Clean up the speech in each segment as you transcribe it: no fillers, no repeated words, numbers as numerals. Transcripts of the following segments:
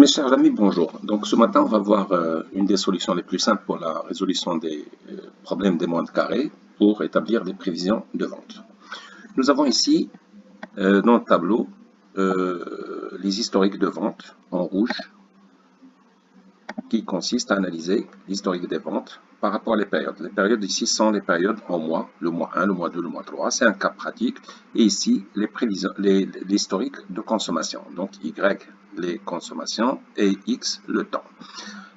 Mes chers amis, bonjour. Donc ce matin, on va voir une des solutions les plus simples pour la résolution des problèmes des moindres carrés pour établir des prévisions de vente. Nous avons ici dans le tableau les historiques de vente en rouge qui consiste à analyser l'historique des ventes par rapport à les périodes. Les périodes ici sont les périodes en mois, le mois 1, le mois 2, le mois 3. C'est un cas pratique. Et ici, les prévisions, l'historique de consommation. Donc Y, les consommations et X, le temps.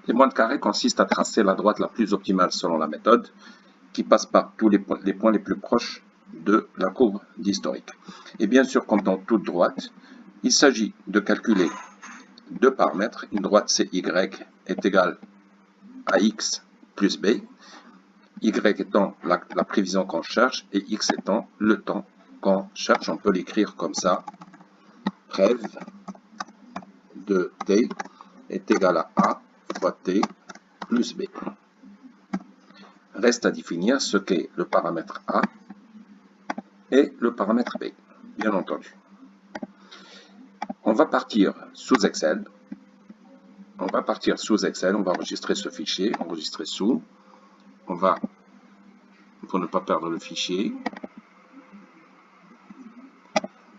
Les moindres carrés consistent à tracer la droite la plus optimale selon la méthode qui passe par tous les points les plus proches de la courbe d'historique. Et bien sûr, comme dans toute droite, il s'agit de calculer deux paramètres. Une droite, c'est Y est égale à X plus B, Y étant la prévision qu'on cherche et X étant le temps qu'on cherche. On peut l'écrire comme ça. Prév de T est égal à A fois T plus B. Reste à définir ce qu'est le paramètre A et le paramètre B, bien entendu. On va partir sous Excel. On va enregistrer ce fichier, enregistrer sous. On va, pour ne pas perdre le fichier,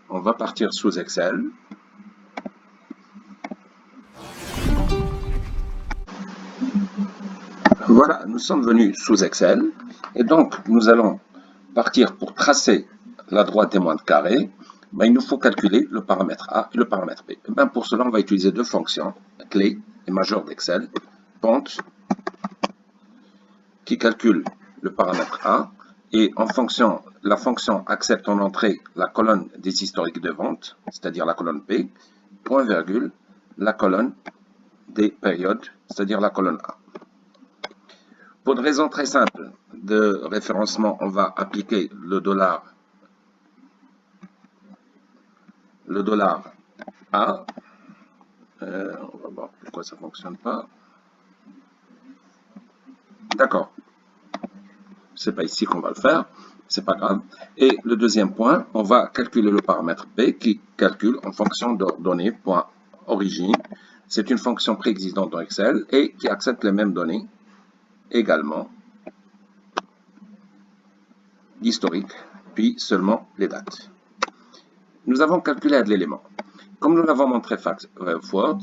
on va partir sous Excel. Voilà, nous sommes venus sous Excel. Et donc, nous allons partir pour tracer la droite des moindres carrés. Il nous faut calculer le paramètre A et le paramètre B. Pour cela, on va utiliser deux fonctions clés et majeures d'Excel. Pont, qui calcule le paramètre A, et en fonction, la fonction accepte en entrée la colonne des historiques de vente, c'est-à-dire la colonne P, point virgule, la colonne des périodes, c'est-à-dire la colonne A. Pour une raison très simple de référencement, on va appliquer le dollar A. On va voir pourquoi ça ne fonctionne pas. D'accord. C'est pas ici qu'on va le faire, c'est pas grave. Et le deuxième point, on va calculer le paramètre B qui calcule en fonction de données point origine. C'est une fonction préexistante dans Excel et qui accepte les mêmes données également, l'historique, puis seulement les dates. Nous avons calculé un de l'élément. Comme nous l'avons montré Word,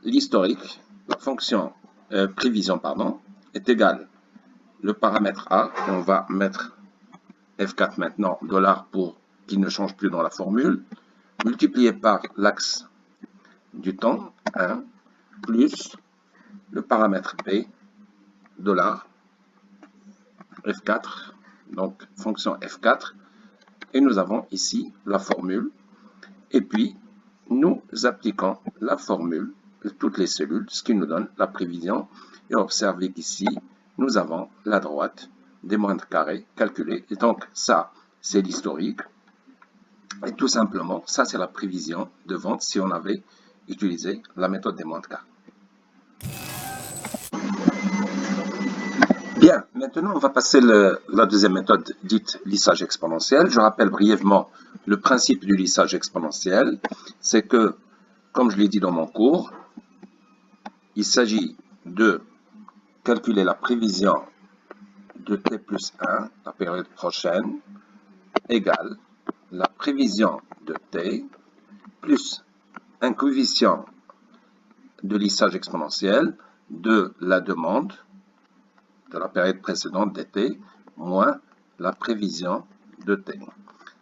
l'historique, la fonction prévision, est égale le paramètre A, on va mettre F4 maintenant, dollar pour qu'il ne change plus dans la formule, multiplié par l'axe du temps, 1, plus le paramètre B, dollar, F4, donc fonction F4, et nous avons ici la formule, et puis nous appliquons la formule de toutes les cellules, ce qui nous donne la prévision, et observez qu'ici, nous avons la droite des moindres carrés calculée. Et donc, ça, c'est l'historique. Et tout simplement, ça, c'est la prévision de vente si on avait utilisé la méthode des moindres carrés. Bien, maintenant, on va passer la deuxième méthode dite lissage exponentiel. Je rappelle brièvement le principe du lissage exponentiel. C'est que, comme je l'ai dit dans mon cours, il s'agit de calculer la prévision de t plus 1, la période prochaine, égale la prévision de t plus un coefficient de lissage exponentiel de la demande de la période précédente dt moins la prévision de t.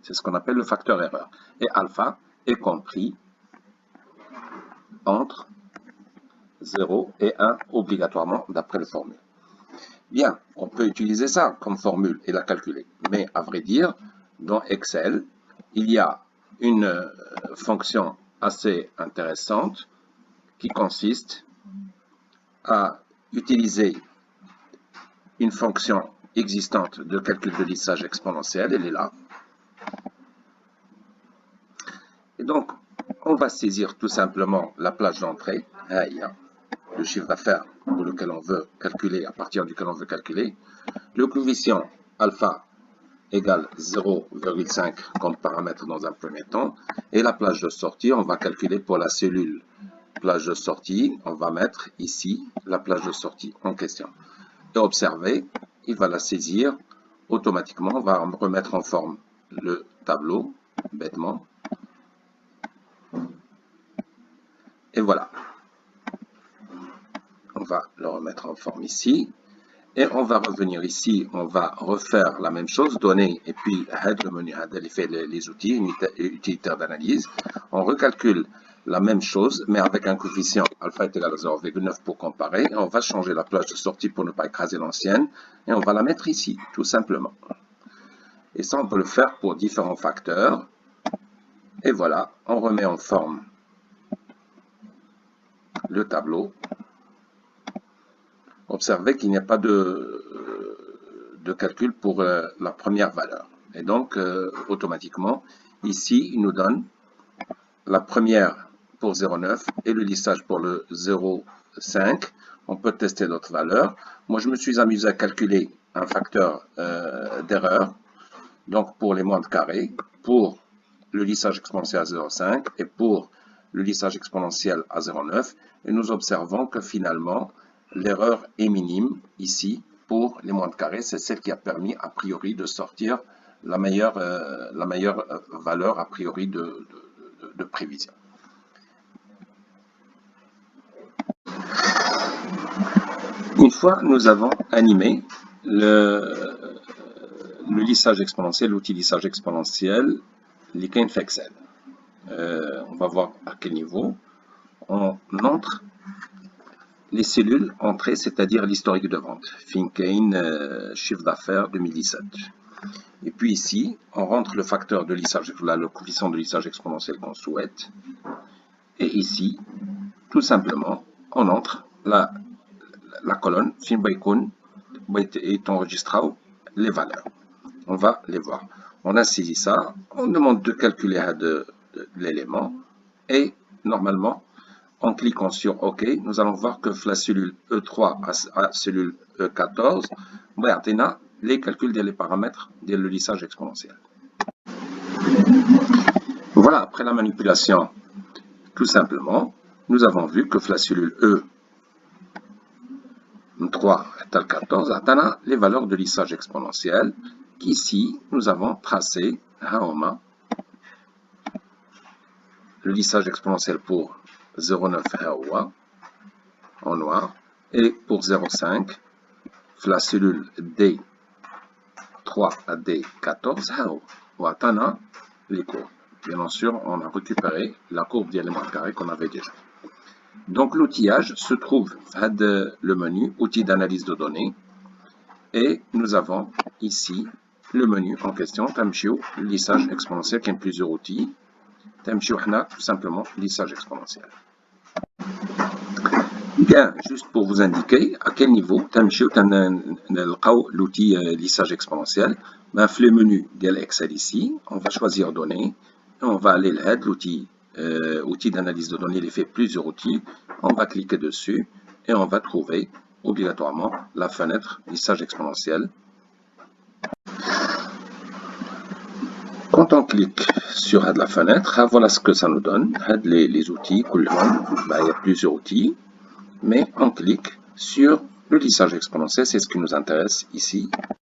C'est ce qu'on appelle le facteur erreur. Et alpha est compris entre 0 et 1 obligatoirement d'après la formule. Bien, on peut utiliser ça comme formule et la calculer. Mais à vrai dire, dans Excel, il y a une fonction assez intéressante qui consiste à utiliser une fonction existante de calcul de lissage exponentiel. Elle est là. Et donc, on va saisir tout simplement la plage d'entrée. Il y a le chiffre d'affaires pour lequel on veut calculer, à partir duquel on veut calculer. Le coefficient alpha égale 0,5 comme paramètre dans un premier temps. Et la plage de sortie, on va calculer pour la cellule plage de sortie, on va mettre ici la plage de sortie en question. Et observez, il va la saisir automatiquement, on va remettre en forme le tableau, bêtement. Et voilà. On va le remettre en forme ici. Et on va revenir ici, on va refaire la même chose, donner, et puis le menu il fait les outils, utilitaire d'analyse. On recalcule la même chose, mais avec un coefficient alpha est égal à 0,9 pour comparer. Et on va changer la plage de sortie pour ne pas écraser l'ancienne, et on va la mettre ici, tout simplement. Et ça, on peut le faire pour différents facteurs. Et voilà, on remet en forme le tableau. Observez qu'il n'y a pas de calcul pour la première valeur. Et donc, automatiquement, ici, il nous donne la première pour 0,9 et le lissage pour le 0,5. On peut tester d'autres valeurs. Moi, je me suis amusé à calculer un facteur d'erreur. Donc, pour les moindres carrés, pour le lissage exponentiel à 0,5 et pour le lissage exponentiel à 0,9. Et nous observons que finalement, l'erreur est minime ici pour les moindres carrés. C'est celle qui a permis a priori de sortir la meilleure valeur a priori de prévision. Une fois nous avons animé le lissage exponentiel, l'outil lissage exponentiel, l'ICANE في Excel. On va voir à quel niveau. On entre les cellules entrées, c'est-à-dire l'historique de vente. Fincane, chiffre d'affaires 2017. Et puis ici, on rentre le facteur de lissage, le coefficient de lissage exponentiel qu'on souhaite. Et ici, tout simplement, on entre la colonne Finbaikun est enregistré les valeurs. On va les voir. On a saisi ça, on demande de calculer l'élément et normalement, en cliquant sur OK, nous allons voir que la cellule E3 à la cellule E14, on a les calculs des paramètres de le lissage exponentiel. Voilà, après la manipulation, tout simplement, nous avons vu que la cellule E3 est à 14, atteint les valeurs de lissage exponentiel qu'ici, nous avons tracé le lissage exponentiel pour 0,9 en noir et pour 0,5 la cellule D3 à D14 ou atteint les courbes. Bien sûr, on a récupéré la courbe d'éléments carrés qu'on avait déjà. Donc l'outillage se trouve dans le menu outils d'analyse de données et nous avons ici le menu en question, Tamchiou, lissage exponentiel, qui a plusieurs outils. Tamchiou, tout simplement, lissage exponentiel. Bien, juste pour vous indiquer à quel niveau Tamchiou, l'outil lissage exponentiel, ben, le menu de l'Excel ici, on va choisir données, et on va aller à l'outil d'analyse de données, il fait plusieurs outils, on va cliquer dessus et on va trouver obligatoirement la fenêtre lissage exponentiel. Quand on clique sur la fenêtre, voilà ce que ça nous donne. Les outils, il y a plusieurs outils, mais on clique sur le lissage exponentiel, c'est ce qui nous intéresse ici.